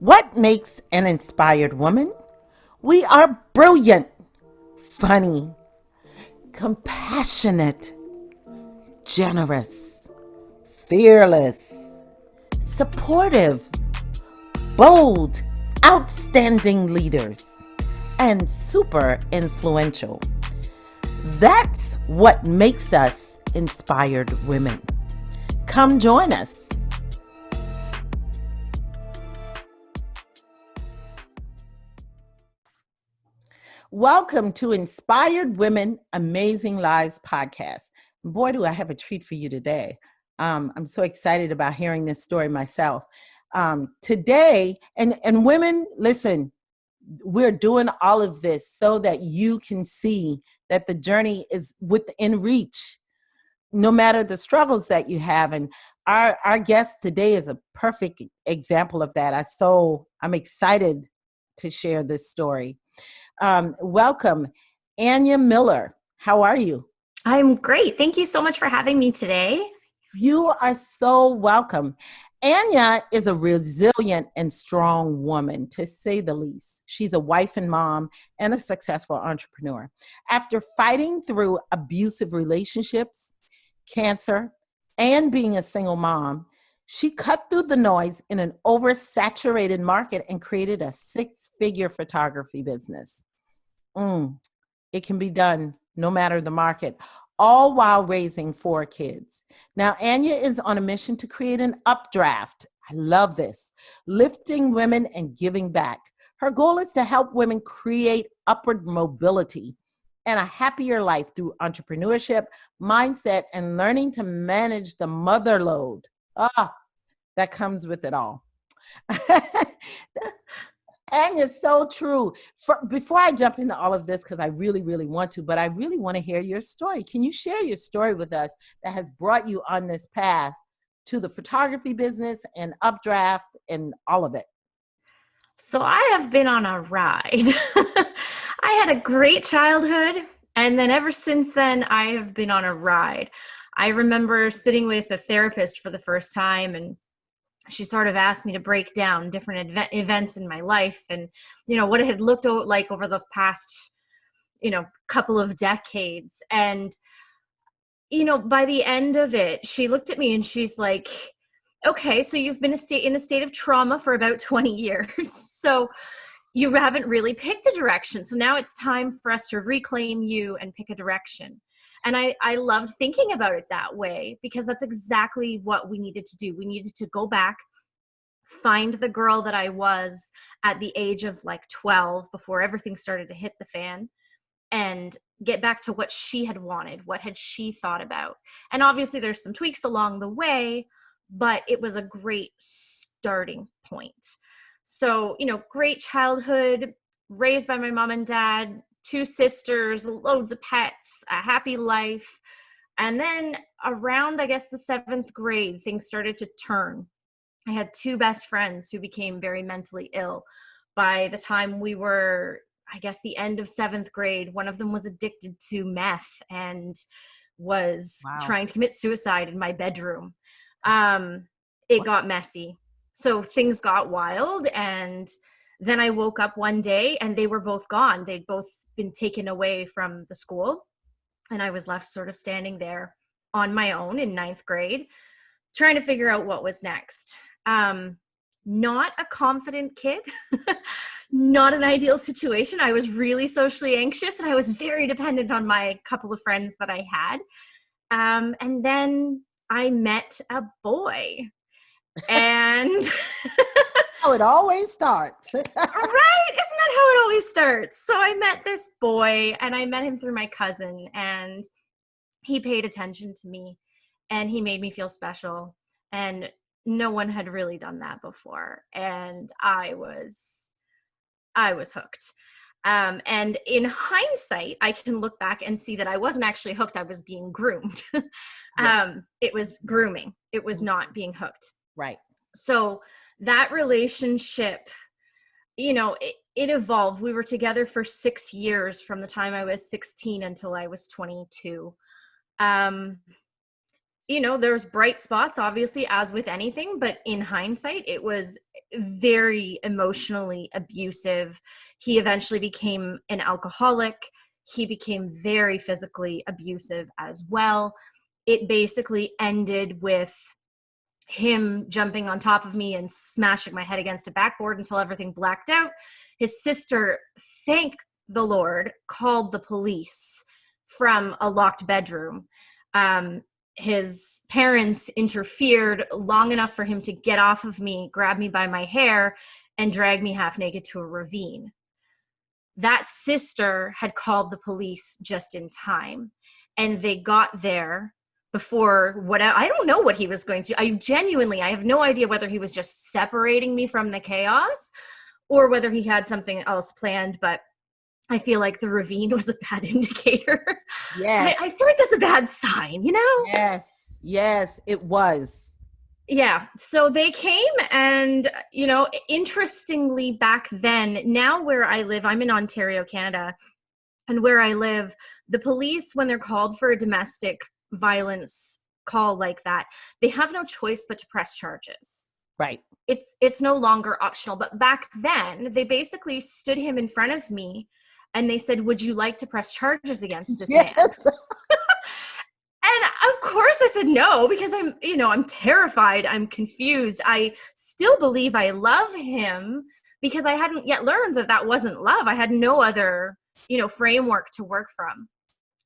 What makes an inspired woman? We are brilliant, funny, compassionate, generous, fearless, supportive, bold, outstanding leaders, and super influential. That's what makes us inspired women. Come join us. Welcome to Inspired Women, Amazing Lives podcast. Boy, do I have a treat for you today. I'm so excited about hearing this story myself. Today, and women, listen, we're doing all of this so that you can see that the journey is within reach, no matter the struggles that you have. And our guest today is a perfect example of that. I'm excited to share this story. Welcome, Annya Miller. How are you? I'm great. Thank you so much for having me today. You are so welcome. Annya is a resilient and strong woman, to say the least. She's a wife and mom and a successful entrepreneur. After fighting through abusive relationships, cancer, and being a single mom, she cut through the noise in an oversaturated market and created a six-figure photography business. It can be done no matter the market, all while raising four kids. Now, Annya is on a mission to create an updraft. I love this. Lifting women and giving back. Her goal is to help women create upward mobility and a happier life through entrepreneurship, mindset, and learning to manage the mother load. That comes with it all. And it's so true. Before I jump into all of this, because I really, really want to, but I really want to hear your story. Can you share your story with us that has brought you on this path to the photography business and updraft and all of it? So I have been on a ride. I had a great childhood, and then ever since then, I have been on a ride. I remember sitting with a therapist for the first time, and she sort of asked me to break down different events in my life and, what it had looked like over the past, couple of decades. And, by the end of it, she looked at me and she's like, okay, so you've been in a state of trauma for about 20 years. So you haven't really picked a direction. So now it's time for us to reclaim you and pick a direction. And I loved thinking about it that way, because that's exactly what we needed to do. We needed to go back, find the girl that I was at the age of like 12 before everything started to hit the fan, and get back to what she had wanted, what had she thought about. And obviously there's some tweaks along the way, but it was a great starting point. So, great childhood, raised by my mom and dad, two sisters, loads of pets, a happy life. And then around, I guess, the seventh grade, things started to turn. I had two best friends who became very mentally ill. By the time we were, I guess, the end of seventh grade, one of them was addicted to meth and was Wow. trying to commit suicide in my bedroom. It got messy. So things got wild, and then I woke up one day and they were both gone. They'd both been taken away from the school, and I was left sort of standing there on my own in ninth grade, trying to figure out what was next. Not a confident kid, not an ideal situation. I was really socially anxious, and I was very dependent on my couple of friends that I had. And then I met a boy, and Oh, it always starts. right? Isn't that how it always starts? So I met this boy, and I met him through my cousin, and he paid attention to me, and he made me feel special. And no one had really done that before. And I was hooked. And in hindsight, I can look back and see that I wasn't actually hooked. I was being groomed. Yeah. It was grooming. It was not being hooked. Right. So that relationship, it evolved. We were together for 6 years, from the time I was 16 until I was 22. there's bright spots, obviously, as with anything, but in hindsight, it was very emotionally abusive. He eventually became an alcoholic. He became very physically abusive as well. It basically ended with him jumping on top of me and smashing my head against a backboard until everything blacked out. His sister, thank the Lord, called the police from a locked bedroom. His parents interfered long enough for him to get off of me, grab me by my hair, and drag me half naked to a ravine. That sister had called the police just in time, and they got there before whatever. I don't know what he was going to. I have no idea whether he was just separating me from the chaos or whether he had something else planned, but I feel like the ravine was a bad indicator. Yes. I feel like that's a bad sign, Yes, it was. Yeah. So they came and, interestingly back then, now where I live, I'm in Ontario, Canada, and where I live, the police, when they're called for a domestic violence call like that, they have no choice but to press charges. Right. It's no longer optional. But back then, they basically stood him in front of me and they said, "Would you like to press charges against this man?" And of course I said no, because I'm terrified. I'm confused. I still believe I love him because I hadn't yet learned that wasn't love. I had no other, framework to work from.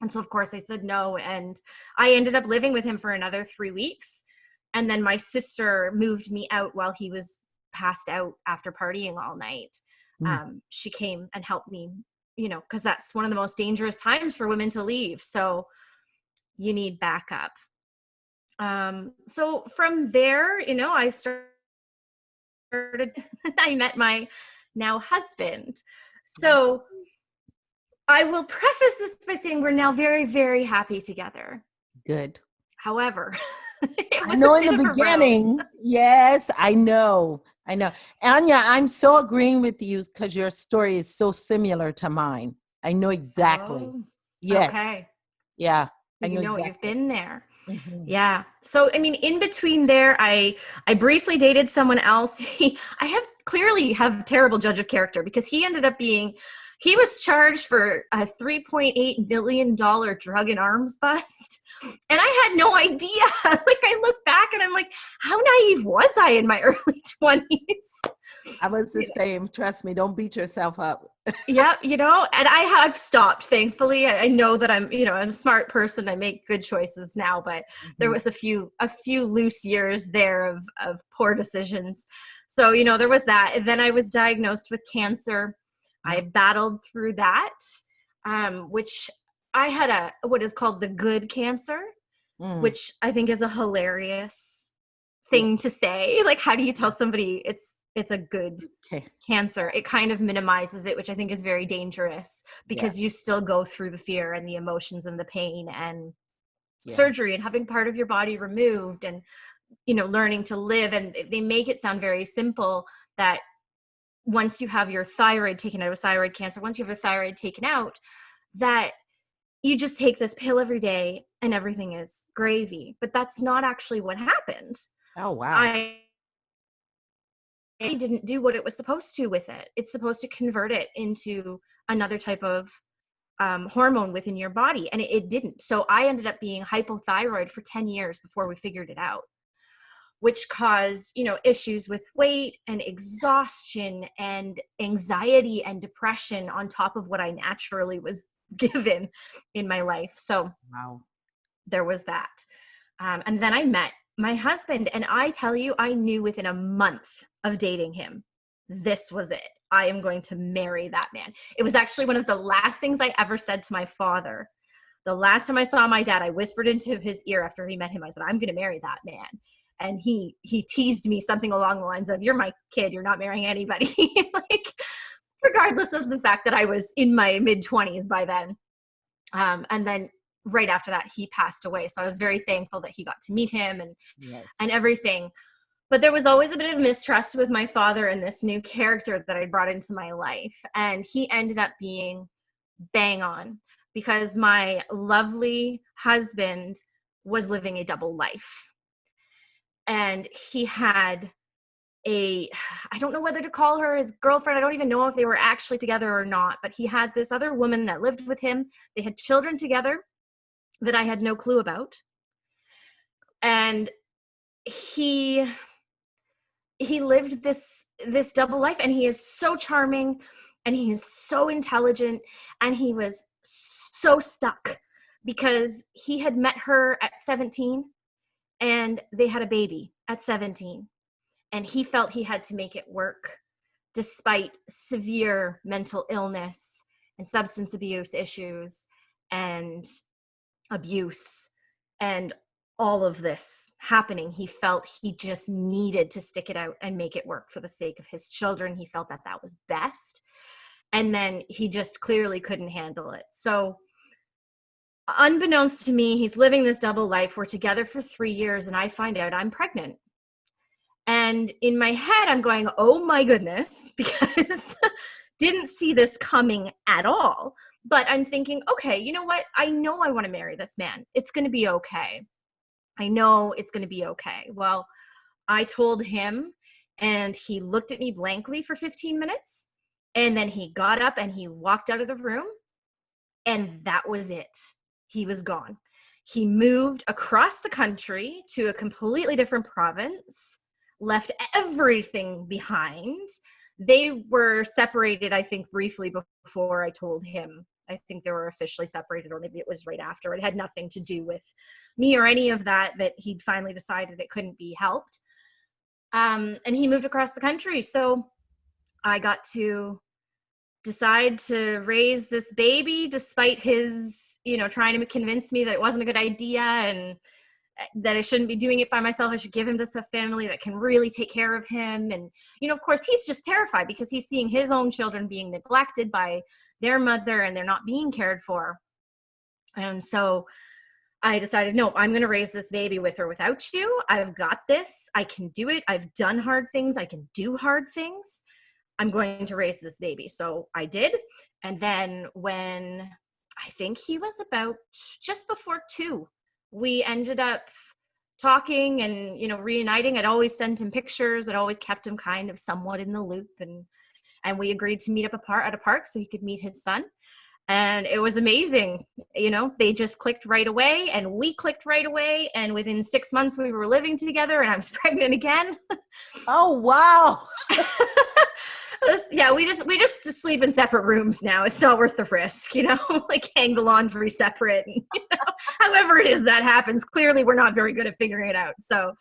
And so of course I said no. And I ended up living with him for another 3 weeks. And then my sister moved me out while he was passed out after partying all night. She came and helped me, because that's one of the most dangerous times for women to leave. So you need backup. So from there, I started, I met my now husband. So I will preface this by saying we're now very, very happy together. Good. However, I know in the beginning. Yes, I know. Annya, I'm so agreeing with you because your story is so similar to mine. I know exactly. Oh, yes. Okay. Yeah. I know exactly. You've been there. Mm-hmm. Yeah. So, in between there, I briefly dated someone else. I clearly have a terrible judge of character because he ended up he was charged for a $3.8 million drug and arms bust. And I had no idea. I look back and I'm like, how naive was I in my early 20s? I was the same. Trust me. Don't beat yourself up. Yeah. And I have stopped, thankfully. I know that I'm a smart person. I make good choices now, but there was a few loose years there of poor decisions. So, there was that. And then I was diagnosed with cancer. I battled through that, which I had what is called the good cancer, which I think is a hilarious thing to say. How do you tell somebody it's a good cancer? It kind of minimizes it, which I think is very dangerous because you still go through the fear and the emotions and the pain and surgery and having part of your body removed and, learning to live. And they make it sound very simple that once you have your thyroid taken out of thyroid cancer, once you have your thyroid taken out, that you just take this pill every day and everything is gravy. But that's not actually what happened. Oh, wow. I didn't do what it was supposed to with it. It's supposed to convert it into another type of hormone within your body. And it didn't. So I ended up being hypothyroid for 10 years before we figured it out, which caused, issues with weight and exhaustion and anxiety and depression on top of what I naturally was given in my life. So there was that. And then I met my husband, and I tell you, I knew within a month of dating him, this was it. I am going to marry that man. It was actually one of the last things I ever said to my father. The last time I saw my dad, I whispered into his ear after he met him, I said, I'm going to marry that man. And he teased me something along the lines of, you're my kid, you're not marrying anybody. Regardless of the fact that I was in my mid-20s by then. And then right after that, he passed away. So I was very thankful that he got to meet him and everything. But there was always a bit of mistrust with my father and this new character that I brought into my life. And he ended up being bang on because my lovely husband was living a double life. And he had I don't know whether to call her his girlfriend. I don't even know if they were actually together or not, but he had this other woman that lived with him. They had children together that I had no clue about. And he lived this double life, and he is so charming and he is so intelligent, and he was so stuck because he had met her at 17 and they had a baby at 17, and he felt he had to make it work despite severe mental illness and substance abuse issues and abuse and all of this happening. He felt he just needed to stick it out and make it work for the sake of his children. He felt that that was best. And then he just clearly couldn't handle it. So unbeknownst to me, he's living this double life. We're together for 3 years, and I find out I'm pregnant. And in my head, I'm going, oh my goodness, because didn't see this coming at all. But I'm thinking, okay, you know what? I know I want to marry this man. It's going to be okay. I know it's going to be okay. Well, I told him, and he looked at me blankly for 15 minutes. And then he got up and he walked out of the room. And that was it. He was gone. He moved across the country to a completely different province, left everything behind. They were separated, I think, briefly before I told him. I think they were officially separated, or maybe it was right after. It had nothing to do with me or any of that he'd finally decided it couldn't be helped. And he moved across the country. So I got to decide to raise this baby despite his, trying to convince me that it wasn't a good idea and that I shouldn't be doing it by myself. I should give him to a family that can really take care of him. And, of course, he's just terrified because he's seeing his own children being neglected by their mother and they're not being cared for. And so I decided, no, I'm going to raise this baby with or without you. I've got this. I can do it. I've done hard things. I can do hard things. I'm going to raise this baby. So I did. And then when I think he was about just before 2, we ended up talking and, reuniting. I'd always sent him pictures. I'd always kept him kind of somewhat in the loop. And we agreed to meet up at a park so he could meet his son. And it was amazing. They just clicked right away and we clicked right away. And within 6 months we were living together and I was pregnant again. Oh, wow. Yeah, we just sleep in separate rooms now. It's not worth the risk, like hang the laundry separate. And, however it is that happens, clearly we're not very good at figuring it out. So,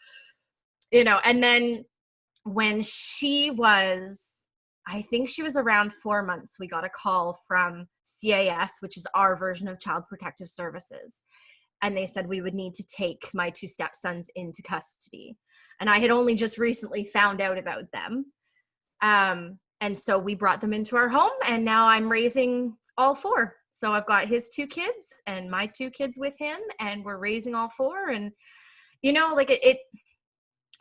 and then when she was, I think she was around 4 months, we got a call from CAS, which is our version of Child Protective Services. And they said we would need to take my 2 stepsons into custody. And I had only just recently found out about them. And so we brought them into our home, and now I'm raising all 4. So I've got his 2 kids and my 2 kids with him, and we're raising all 4. And,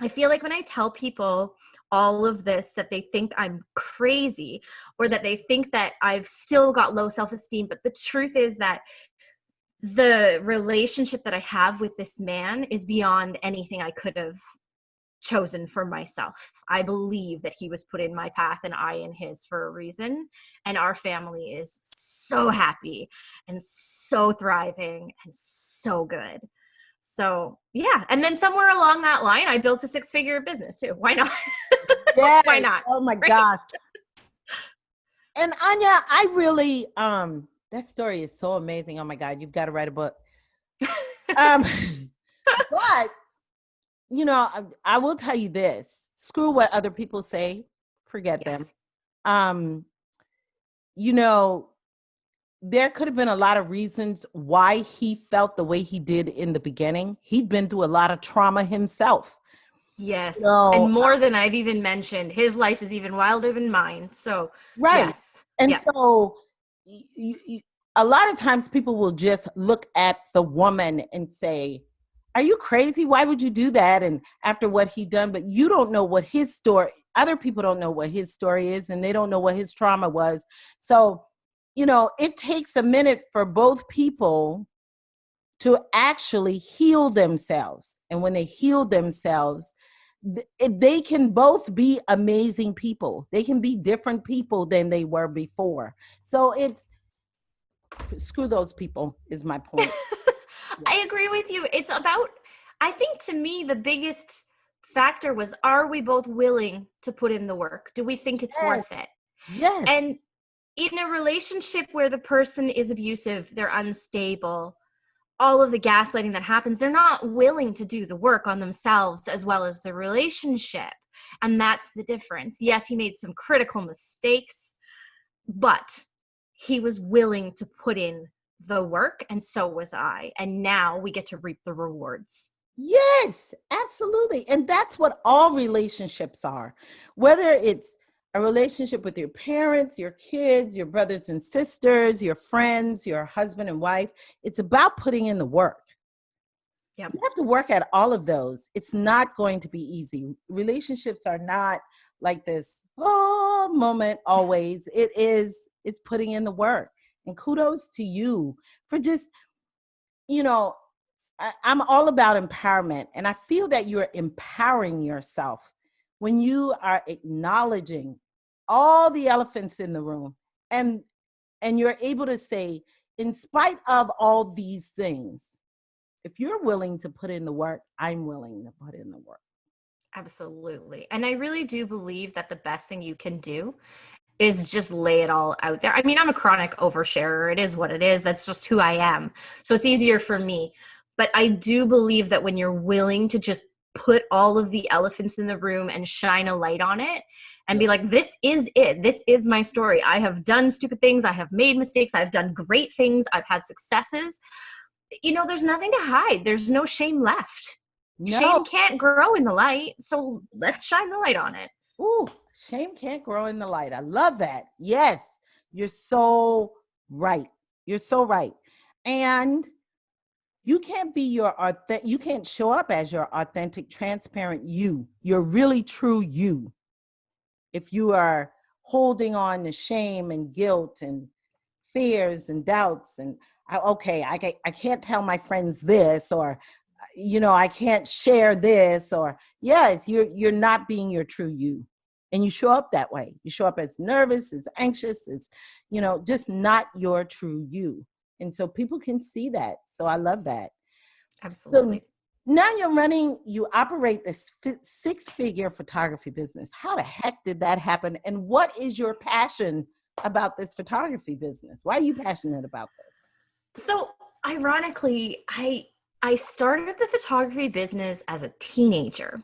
I feel like when I tell people all of this, that they think I'm crazy or that they think that I've still got low self-esteem. But the truth is that the relationship that I have with this man is beyond anything I could have chosen for myself. I believe that he was put in my path and I in his for a reason. And our family is so happy and so thriving and so good. So yeah. And then somewhere along that line, I built a 6-figure business too. Why not? Yeah. Why not? Oh my gosh. And Annya, I really, that story is so amazing. Oh my God, you've got to write a book. But I will tell you this, screw what other people say, forget Yes. them. There could have been a lot of reasons why he felt the way he did in the beginning. He'd been through a lot of trauma himself. Yes. And more than I've even mentioned, his life is even wilder than mine. So, right. Yes. And yeah. So a lot of times people will just look at the woman and say, are you crazy? Why would you do that? And after what he done, but you don't know what his story, other people don't know what his story is, and they don't know what his trauma was. So, it takes a minute for both people to actually heal themselves. And when they heal themselves, they can both be amazing people. They can be different people than they were before. So it's screw those people is my point. Yeah. I agree with you. It's about, I think to me, the biggest factor was, are we both willing to put in the work? Do we think it's Yes. worth it? Yes. And in a relationship where the person is abusive, they're unstable, all of the gaslighting that happens, they're not willing to do the work on themselves as well as the relationship. And that's the difference. Yes, he made some critical mistakes, but he was willing to put in the work, and so was I. And now we get to reap the rewards. Yes, absolutely. And that's what all relationships are. Whether it's a relationship with your parents, your kids, your brothers and sisters, your friends, your husband and wife, it's about putting in the work. Yeah, You have to work at all of those. It's not going to be easy. Relationships are not like this moment always. It's putting in the work. And kudos to you for just, you know, I'm all about empowerment. And I feel that you're empowering yourself when you are acknowledging all the elephants in the room, and you're able to say, in spite of all these things, if you're willing to put in the work, I'm willing to put in the work. absolutely. And I really do believe that the best thing you can do is just lay it all out there. I mean, I'm a chronic oversharer. It is what it is. That's just who I am. So it's easier for me. But I do believe that when you're willing to just put all of the elephants in the room and shine a light on it and Yeah. be like, this is it. This is my story. I have done stupid things. I have made mistakes. I've done great things. I've had successes. There's nothing to hide. There's no shame left. No. Shame can't grow in the light. So let's shine the light on it. Ooh, shame can't grow in the light. I love that. Yes, you're so right. You're so right. And you can't be you can't show up as your authentic, transparent you, your really true you, if you are holding on to shame and guilt and fears and doubts and I can't tell my friends this, or I can't share this, or yes, you're not being your true you. And you show up that way. You show up as nervous, as anxious, as just not your true you. And so people can see that. So I love that. So Absolutely. now you operate this six-figure photography business. How the heck did that happen? And what is your passion about this photography business? Why are you passionate about this? So ironically, I started the photography business as a teenager.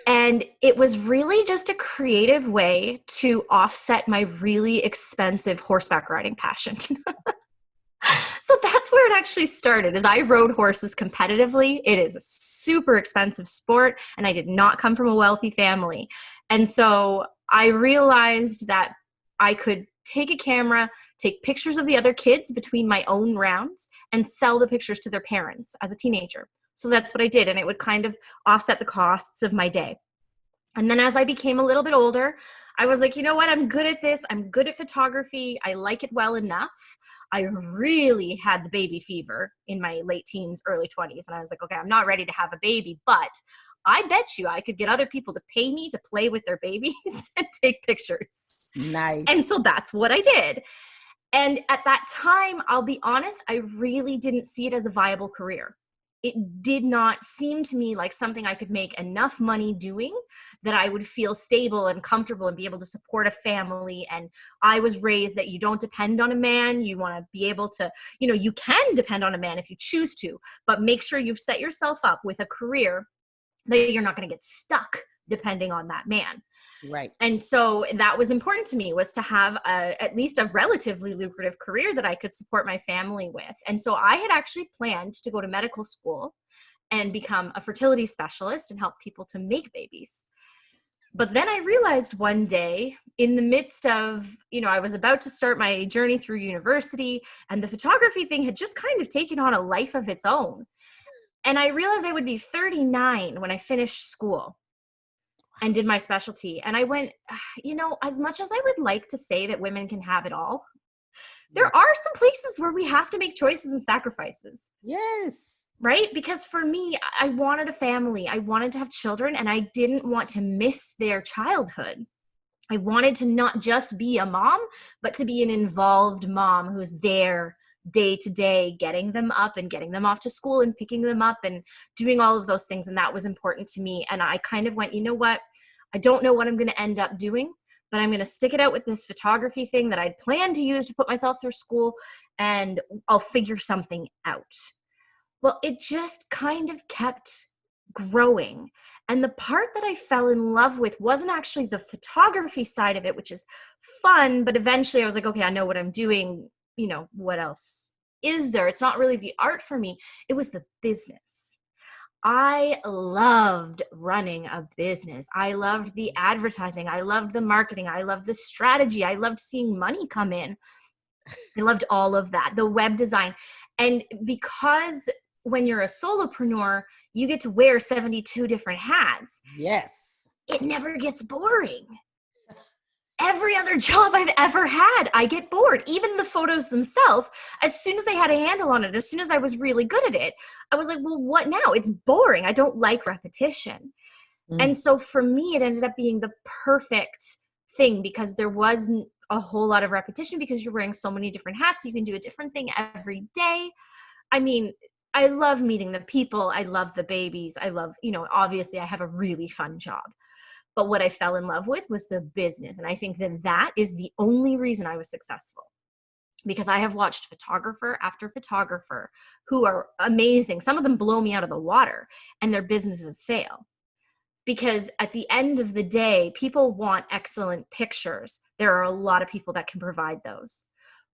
And it was really just a creative way to offset my really expensive horseback riding passion. So that's where it actually started, is I rode horses competitively. It is a super expensive sport, and I did not come from a wealthy family. And so I realized that I could take a camera, take pictures of the other kids between my own rounds, and sell the pictures to their parents as a teenager. So that's what I did, and it would kind of offset the costs of my day. And then as I became a little bit older, I was like, you know what? I'm good at this. I'm good at photography. I like it well enough. I really had the baby fever in my late teens, early 20s. And I was like, okay, I'm not ready to have a baby, but I bet you I could get other people to pay me to play with their babies and take pictures. Nice. And so that's what I did. And at that time, I'll be honest, I really didn't see it as a viable career. It did not seem to me like something I could make enough money doing that I would feel stable and comfortable and be able to support a family. And I was raised that you don't depend on a man. You want to be able to, you can depend on a man if you choose to, but make sure you've set yourself up with a career that you're not going to get stuck depending on that man. Right. And so that was important to me, was to have at least a relatively lucrative career that I could support my family with. And so I had actually planned to go to medical school and become a fertility specialist and help people to make babies. But then I realized one day, in the midst of, I was about to start my journey through university, and the photography thing had just kind of taken on a life of its own. And I realized I would be 39 when I finished school and did my specialty. And I went, as much as I would like to say that women can have it all, there are some places where we have to make choices and sacrifices. Yes. Right? Because for me, I wanted a family. I wanted to have children, and I didn't want to miss their childhood. I wanted to not just be a mom, but to be an involved mom who's there day to day, getting them up and getting them off to school and picking them up and doing all of those things. And that was important to me. And I kind of went, you know what? I don't know what I'm going to end up doing, but I'm going to stick it out with this photography thing that I'd planned to use to put myself through school, and I'll figure something out. Well, it just kind of kept growing. And the part that I fell in love with wasn't actually the photography side of it, which is fun, but eventually I was like, okay, I know what I'm doing. You know, what else is there? It's not really the art for me. It was the business. I loved running a business. I loved the advertising. I loved the marketing. I loved the strategy. I loved seeing money come in. I loved all of that, the web design. And because when you're a solopreneur, you get to wear 72 different hats. Yes. It never gets boring. Every other job I've ever had, I get bored. Even the photos themselves, as soon as I had a handle on it, as soon as I was really good at it, I was like, well, what now? It's boring. I don't like repetition. And so for me, it ended up being the perfect thing because there wasn't a whole lot of repetition because you're wearing so many different hats. You can do a different thing every day. I mean, I love meeting the people. I love the babies. I love, obviously I have a really fun job. But what I fell in love with was the business. And I think that that is the only reason I was successful. Because I have watched photographer after photographer who are amazing. Some of them blow me out of the water and their businesses fail. Because at the end of the day, people want excellent pictures. There are a lot of people that can provide those.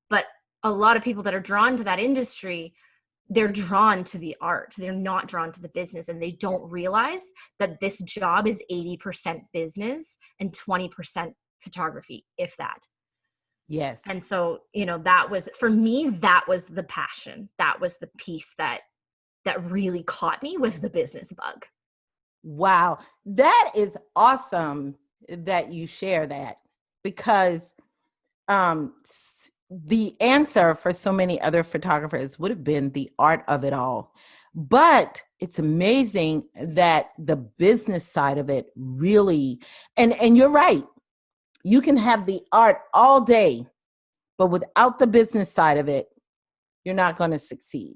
But a lot of people that are drawn to that industry, they're drawn to the art. They're not drawn to the business, and they don't realize that this job is 80% business and 20% photography, if that. Yes. And so, that was, for me, that was the passion. That was the piece that really caught me, was the business bug. Wow. That is awesome that you share that, because the answer for so many other photographers would have been the art of it all. But it's amazing that the business side of it really, and you're right, you can have the art all day, but without the business side of it, you're not going to succeed.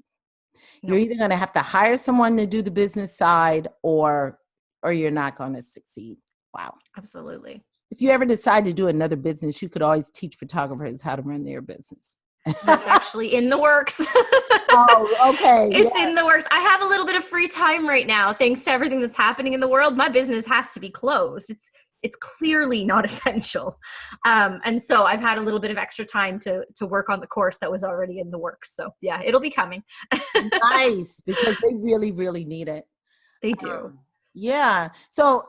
You're either going to have to hire someone to do the business side or you're not going to succeed. Wow. Absolutely. If you ever decide to do another business, you could always teach photographers how to run their business. That's actually in the works. Oh, okay. It's in the works. I have a little bit of free time right now. Thanks to everything that's happening in the world, my business has to be closed. It's clearly not essential. And so I've had a little bit of extra time to work on the course that was already in the works. So yeah, it'll be coming. Nice, because they really, really need it. They do. Yeah. So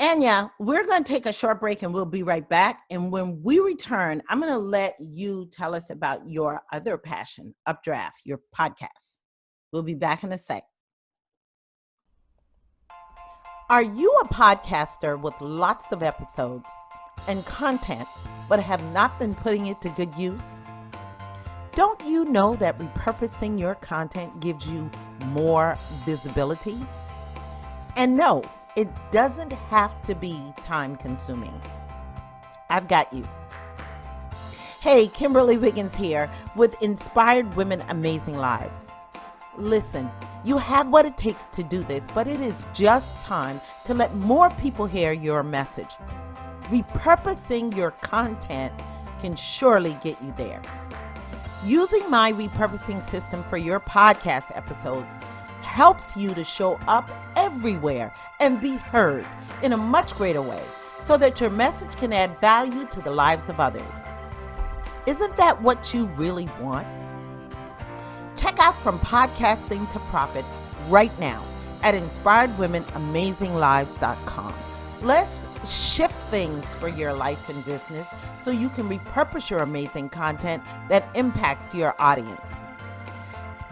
Annya, we're going to take a short break and we'll be right back. And when we return, I'm going to let you tell us about your other passion, Updraft, your podcast. We'll be back in a sec. Are you a podcaster with lots of episodes and content, but have not been putting it to good use? Don't you know that repurposing your content gives you more visibility? And no, it doesn't have to be time consuming. I've got you. Hey, Kimberly Wiggins here with Inspired Women Amazing Lives. Listen, you have what it takes to do this, but it is just time to let more people hear your message. Repurposing your content can surely get you there. Using my repurposing system for your podcast episodes helps you to show up everywhere and be heard in a much greater way so that your message can add value to the lives of others. Isn't that what you really want? Check out From Podcasting to Profit right now at inspiredwomenamazinglives.com. Let's shift things for your life and business so you can repurpose your amazing content that impacts your audience.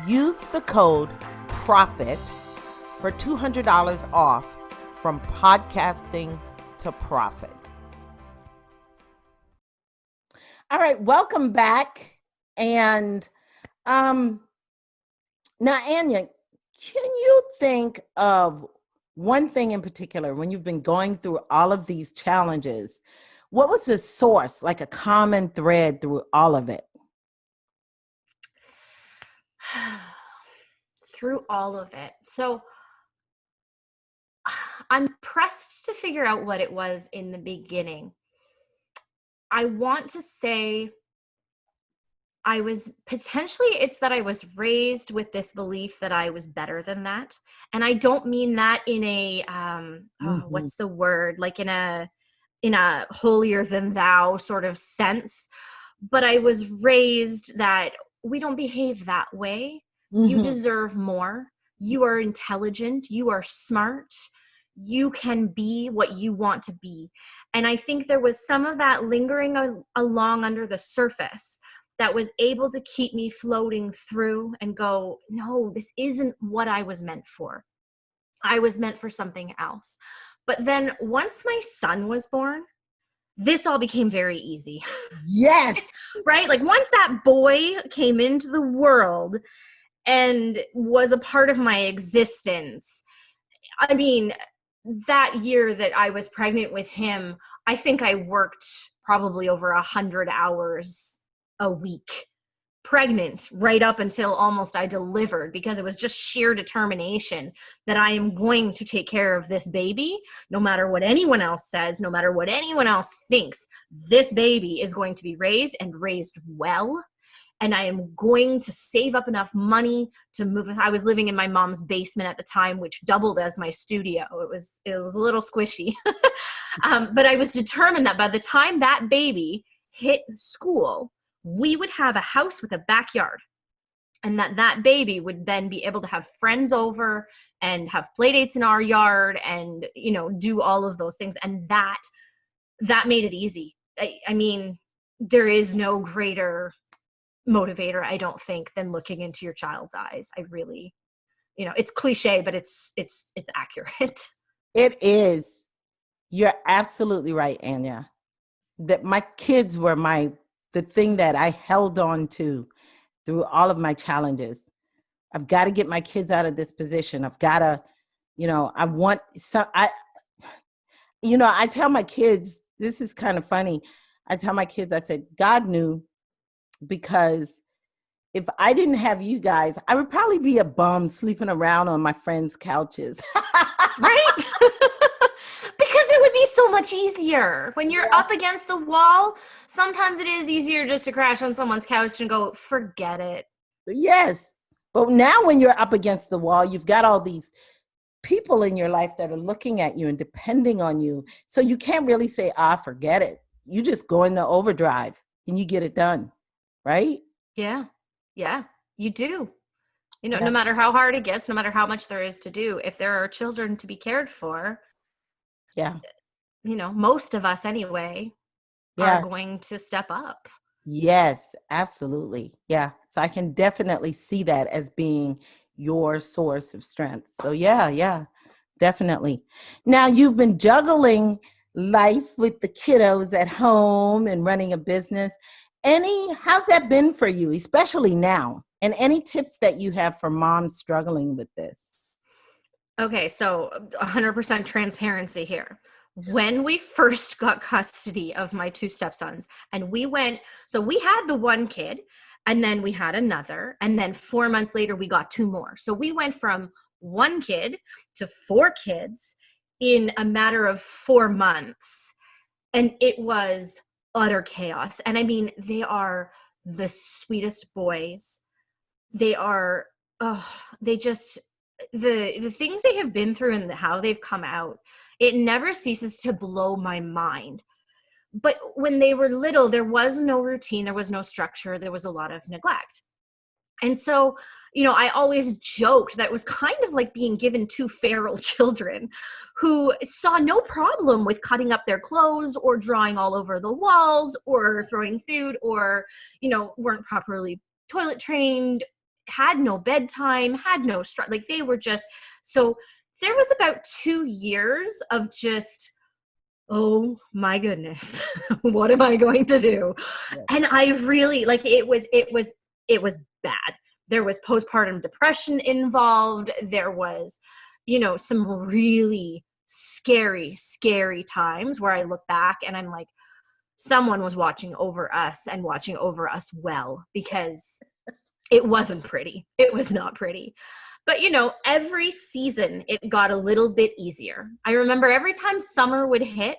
Use the code PROFIT for $200 off From Podcasting to Profit. All right, welcome back And um, now, Anya, can you think of one thing in particular when you've been going through all of these challenges? What was the source, like a common thread through all of it? Through all of it. So I'm pressed to figure out what it was in the beginning. I want to say it's that I was raised with this belief that I was better than that. And I don't mean that in a, Hmm. what's the word? Like in a holier than thou sort of sense. But I was raised that we don't behave that way. You Hmm. deserve more. You are intelligent. You are smart. You can be what you want to be. And I think there was some of that lingering along under the surface that was able to keep me floating through and go, no, this isn't what I was meant for. I was meant for something else. But then once my son was born, this all became very easy. Yes. Right? Like once that boy came into the world and was a part of my existence, I mean, that year that I was pregnant with him, I think I worked probably over 100 hours a week pregnant right up until almost I delivered, because it was just sheer determination that I am going to take care of this baby no matter what anyone else says, no matter what anyone else thinks. This baby is going to be raised and raised well, and I am going to save up enough money to move. I was living in my mom's basement at the time, which doubled as my studio. It was a little squishy. But I was determined that by the time that baby hit school, we would have a house with a backyard, and that baby would then be able to have friends over and have play dates in our yard and, do all of those things. And that made it easy. I mean, there is no greater motivator, I don't think, than looking into your child's eyes. I really, it's cliche, but it's accurate. It is. You're absolutely right, Anya. That my kids were the thing that I held on to through all of my challenges. I've got to get my kids out of this position. I've got to, I want some, I tell my kids, this is kind of funny. I tell my kids, I said, God knew, because if I didn't have you guys, I would probably be a bum sleeping around on my friends' couches. Right? Because it would be so much easier when you're Yeah. up against the wall. Sometimes it is easier just to crash on someone's couch and go, forget it. Yes. But now when you're up against the wall, you've got all these people in your life that are looking at you and depending on you. So you can't really say, forget it. You just go into overdrive and you get it done. Right? Yeah. Yeah, you do. No Yeah. matter how hard it gets, no matter how much there is to do, if there are children to be cared for, Yeah. most of us anyway are Yeah. going to step up. Yes, absolutely. Yeah. So I can definitely see that as being your source of strength. So yeah, yeah, definitely. Now you've been juggling life with the kiddos at home and running a business. How's that been for you, especially now? And any tips that you have for moms struggling with this? Okay, so 100% transparency here. When we first got custody of my two stepsons, and we had the one kid, and then we had another, and then 4 months later, we got two more. So we went from one kid to four kids in a matter of 4 months. And it was utter chaos. And I mean, they are the sweetest boys. They are, oh, they just, the things they have been through and how they've come out, it never ceases to blow my mind. But when they were little, there was no routine, there was no structure, there was a lot of neglect. And so, I always joked that it was kind of like being given two feral children who saw no problem with cutting up their clothes or drawing all over the walls or throwing food, or, weren't properly toilet trained, had no bedtime, had no like they were just, so there was about 2 years of just oh my goodness, what am I going to do? Yes. And I really like, it was bad. There was postpartum depression involved. There was, some really scary times where I look back and I'm like, someone was watching over us and watching over us well, because it wasn't pretty. It was not pretty. But, every season it got a little bit easier. I remember every time summer would hit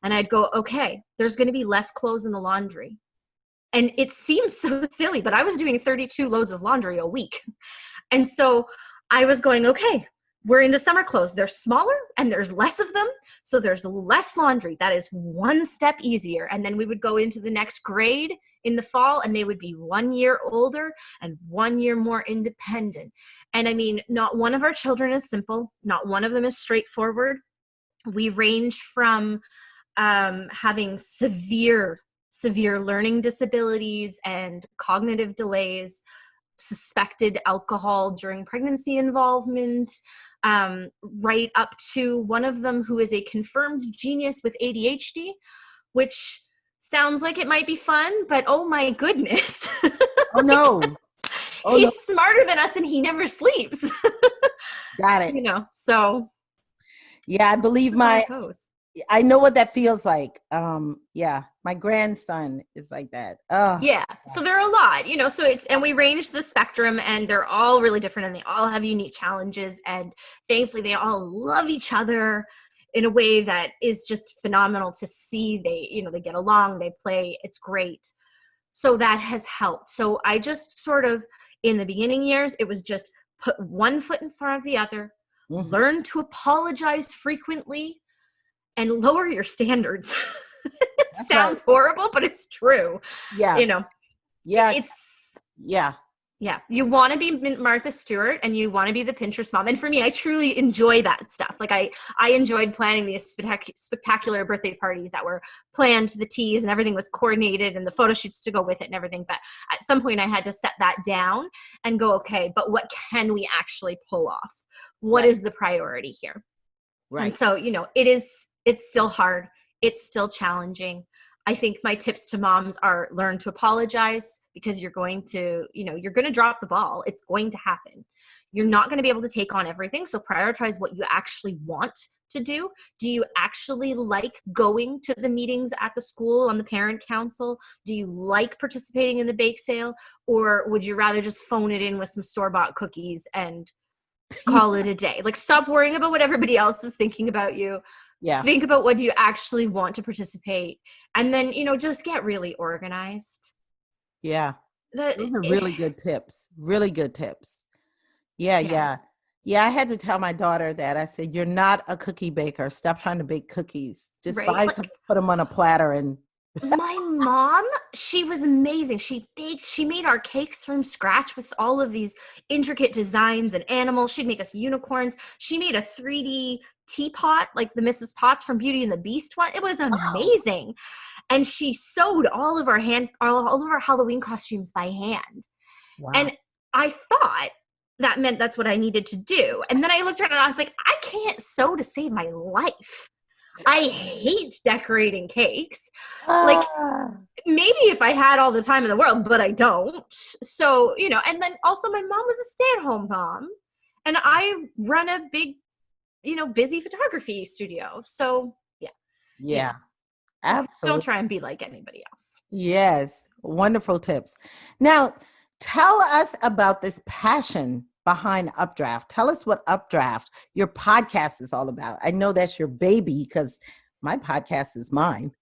and I'd go, okay, there's going to be less clothes in the laundry. And it seems so silly, but I was doing 32 loads of laundry a week. And so I was going, okay, we're into summer clothes. They're smaller and there's less of them. So there's less laundry. That is one step easier. And then we would go into the next grade in the fall and they would be 1 year older and 1 year more independent. And I mean, not one of our children is simple. Not one of them is straightforward. We range from having severe learning disabilities and cognitive delays, suspected alcohol during pregnancy involvement, right up to one of them who is a confirmed genius with ADHD, which sounds like it might be fun, but oh my goodness. Oh no. Oh He's no. smarter than us and he never sleeps. Got it. So Yeah, I believe I know what that feels like. Yeah, my grandson is like that. Oh, yeah. So there are a lot, so and we range the spectrum and they're all really different and they all have unique challenges. And thankfully they all love each other in a way that is just phenomenal to see. They get along, they play, it's great. So that has helped. So I just sort of, in the beginning years, it was just put one foot in front of the other, learn to apologize frequently, and lower your standards. It sounds horrible, but it's true. Yeah. Yeah. Yeah. You want to be Martha Stewart and you want to be the Pinterest mom. And for me, I truly enjoy that stuff. Like I enjoyed planning these spectacular birthday parties that were planned to the T's and everything was coordinated and the photo shoots to go with it and everything. But at some point I had to set that down and go, okay, but what can we actually pull off? What is the priority here? Right. And so, it's still hard. It's still challenging. I think my tips to moms are learn to apologize, because you're going to drop the ball. It's going to happen. You're not going to be able to take on everything. So prioritize what you actually want to do. Do you actually like going to the meetings at the school on the parent council? Do you like participating in the bake sale? Or would you rather just phone it in with some store-bought cookies and call it a day? Like, stop worrying about what everybody else is thinking about you. Yeah. Think about what you actually want to participate. And then, just get really organized. Yeah. Those are really good tips. Really good tips. Yeah. Yeah. I had to tell my daughter that. I said, you're not a cookie baker. Stop trying to bake cookies. Just buy some, put them on a platter. And my mom, she was amazing. She made our cakes from scratch with all of these intricate designs and animals. She'd make us unicorns. She made a 3D teapot, like the Mrs. Potts from Beauty and the Beast one. It was amazing. Wow. And she sewed all of our Halloween costumes by hand. Wow. And I thought that meant that's what I needed to do. And then I looked around and I was like, I can't sew to save my life. I hate decorating cakes. Like, maybe if I had all the time in the world, but I don't. So, and then also my mom was a stay-at-home mom and I run a big, busy photography studio. So yeah. Absolutely. Don't try and be like anybody else. Yes. Wonderful tips. Now, tell us about this passion behind Updraft. Tell us what Updraft, your podcast, is all about. I know that's your baby because my podcast is mine.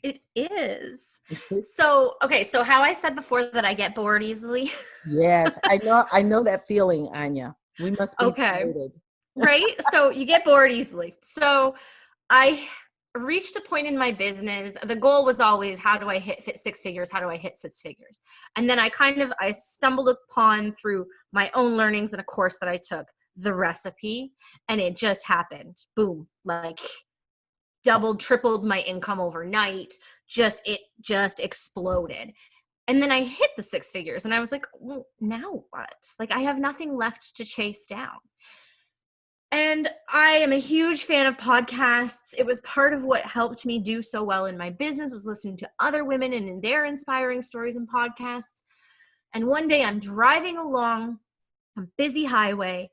It is. So how I said before that I get bored easily. Yes, I know that feeling, Annya. We must be related. Right? So you get bored easily. So I reached a point in my business. The goal was always, how do I hit six figures? How do I hit six figures? And then I stumbled upon, through my own learnings and a course that I took, the recipe, and it just happened. Boom. Like, doubled, tripled my income overnight. It just exploded. And then I hit the six figures and I was like, well, now what? Like, I have nothing left to chase down. And I am a huge fan of podcasts. It was part of what helped me do so well in my business, was listening to other women and in their inspiring stories and podcasts. And one day I'm driving along a busy highway,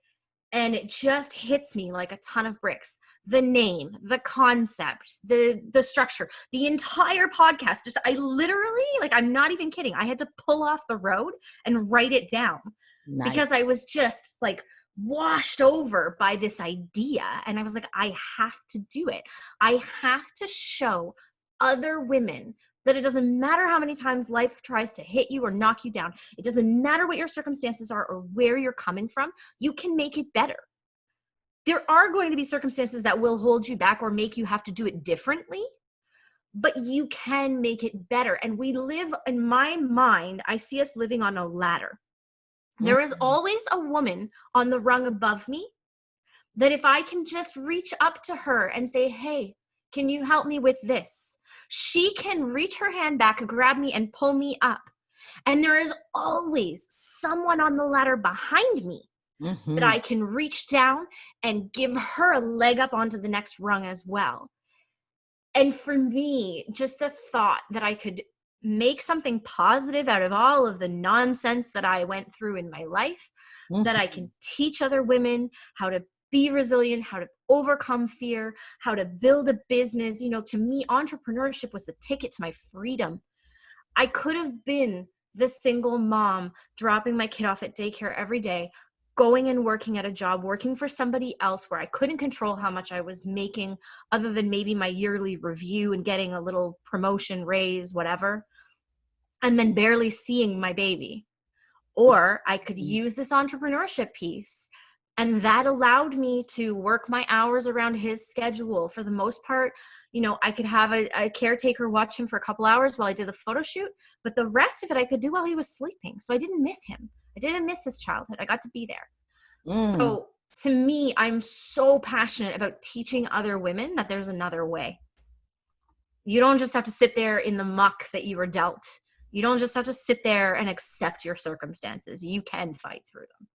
and it just hits me like a ton of bricks. The name, the concept, the structure, the entire podcast. Just, I literally, like, I'm not even kidding, I had to pull off the road and write it down Nice. because I was just like washed over by this idea. And I was like, I have to do it. I have to show other women that it doesn't matter how many times life tries to hit you or knock you down. It doesn't matter what your circumstances are or where you're coming from. You can make it better. There are going to be circumstances that will hold you back or make you have to do it differently, but you can make it better. And we live, in my mind, I see us living on a ladder. There is always a woman on the rung above me that if I can just reach up to her and say, hey, can you help me with this? She can reach her hand back, grab me, and pull me up. And there is always someone on the ladder behind me that I can reach down and give her a leg up onto the next rung as well. And for me, just the thought that I could make something positive out of all of the nonsense that I went through in my life, that I can teach other women how to be resilient, how to overcome fear, how to build a business. You know, to me, entrepreneurship was the ticket to my freedom. I could have been the single mom dropping my kid off at daycare every day, going and working at a job, working for somebody else where I couldn't control how much I was making other than maybe my yearly review and getting a little promotion, raise, whatever, and then barely seeing my baby. Or I could use this entrepreneurship piece, and that allowed me to work my hours around his schedule. For the most part, you know, I could have a caretaker watch him for a couple hours while I did the photo shoot, but the rest of it I could do while he was sleeping. So I didn't miss him. I didn't miss his childhood. I got to be there. So to me, I'm so passionate about teaching other women that there's another way. You don't just have to sit there in the muck that you were dealt. You don't just have to sit there and accept your circumstances. You can fight through them.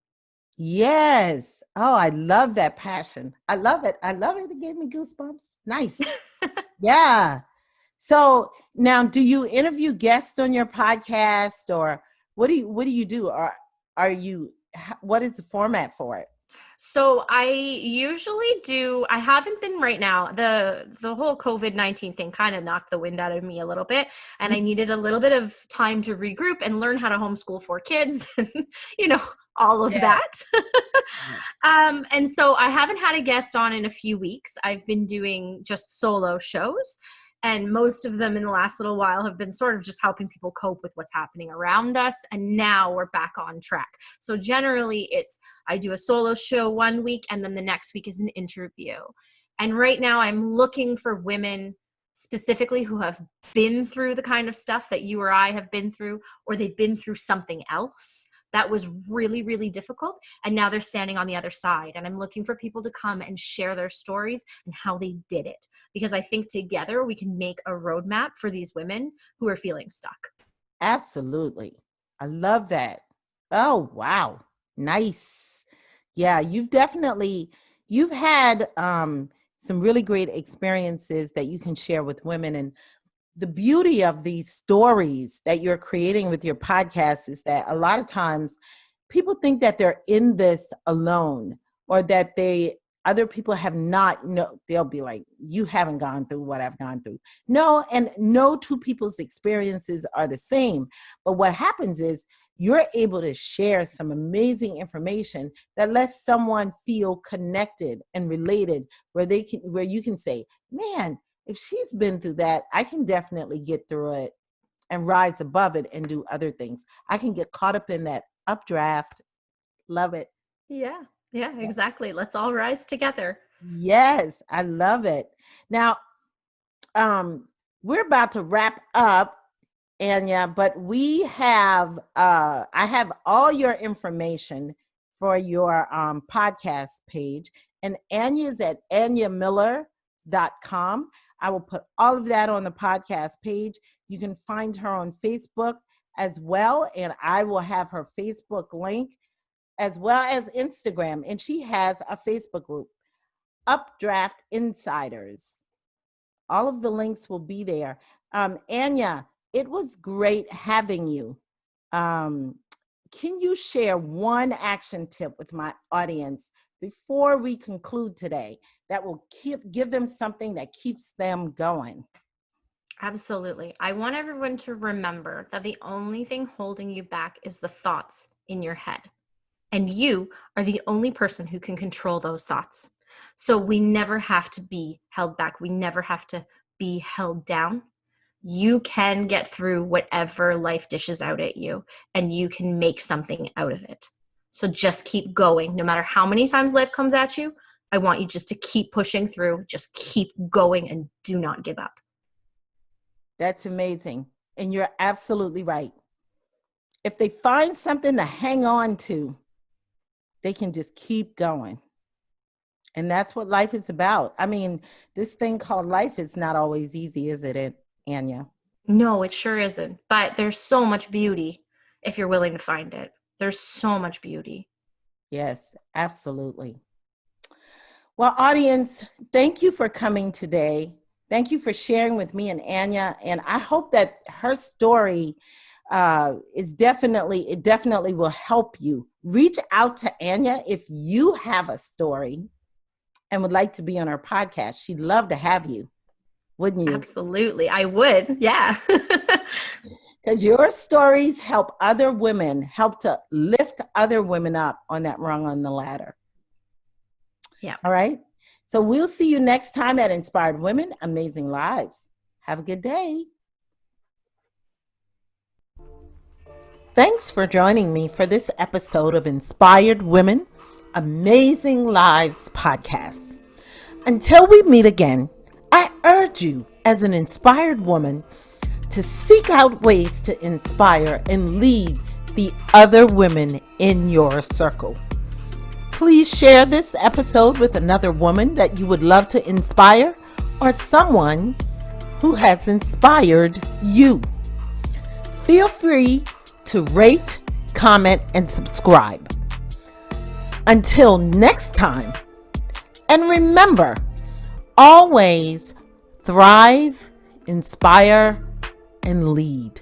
Yes. Oh, I love that passion. I love it. I love it. It gave me goosebumps. Nice. Yeah. So now, do you interview guests on your podcast, or what do you do? Or are you, what is the format for it? So I usually do, I haven't been right now. The whole COVID-19 thing kind of knocked the wind out of me a little bit, and I needed a little bit of time to regroup and learn how to homeschool 4 kids and, you know, all of that. And so I haven't had a guest on in a few weeks. I've been doing just solo shows. And most of them in the last little while have been sort of just helping people cope with what's happening around us. And now we're back on track. So generally it's, I do a solo show one week and then the next week is an interview. And right now I'm looking for women specifically who have been through the kind of stuff that you or I have been through, or they've been through something else that was really, really difficult. And now they're standing on the other side. And I'm looking for people to come and share their stories and how they did it. Because I think together we can make a roadmap for these women who are feeling stuck. Absolutely. I love that. Oh, wow. Nice. Yeah, you've had some really great experiences that you can share with women. And the beauty of these stories that you're creating with your podcast is that a lot of times people think that they're in this alone, or that other people have not, no, they'll be like, you haven't gone through what I've gone through. No, and no two people's experiences are the same. But what happens is you're able to share some amazing information that lets someone feel connected and related, where you can say, man, if she's been through that, I can definitely get through it and rise above it and do other things. I can get caught up in that updraft. Love it. Yeah, exactly. Let's all rise together. Yes, I love it. Now, we're about to wrap up, Annya, but I have all your information for your podcast page, and Anya's at AnnyaMiller.com. I will put all of that on the podcast page. You can find her on Facebook as well, and I will have her Facebook link as well as Instagram. And she has a Facebook group, Updraft Insiders. All of the links will be there. Annya, it was great having you. Um, can you share one action tip with my audience before we conclude today that will give them something that keeps them going? Absolutely. I want everyone to remember that the only thing holding you back is the thoughts in your head. And you are the only person who can control those thoughts. So we never have to be held back. We never have to be held down. You can get through whatever life dishes out at you, and you can make something out of it. So just keep going. No matter how many times life comes at you, I want you just to keep pushing through, just keep going, and do not give up. That's amazing. And you're absolutely right. If they find something to hang on to, they can just keep going. And that's what life is about. I mean, this thing called life is not always easy, is it, Annya? No, it sure isn't. But there's so much beauty if you're willing to find it. There's so much beauty. Yes, absolutely. Well, audience, thank you for coming today. Thank you for sharing with me and Annya. And I hope that her story it definitely will help you. Reach out to Annya if you have a story and would like to be on our podcast. She'd love to have you, wouldn't you? Absolutely. I would. Yeah. Because your stories help other women, help to lift other women up on that rung on the ladder. Yeah. All right. So we'll see you next time at Inspired Women, Amazing Lives. Have a good day. Thanks for joining me for this episode of Inspired Women, Amazing Lives podcast. Until we meet again, I urge you as an inspired woman to seek out ways to inspire and lead the other women in your circle. Please share this episode with another woman that you would love to inspire or someone who has inspired you. Feel free to rate, comment, and subscribe. Until next time, and remember, always thrive, inspire, and lead.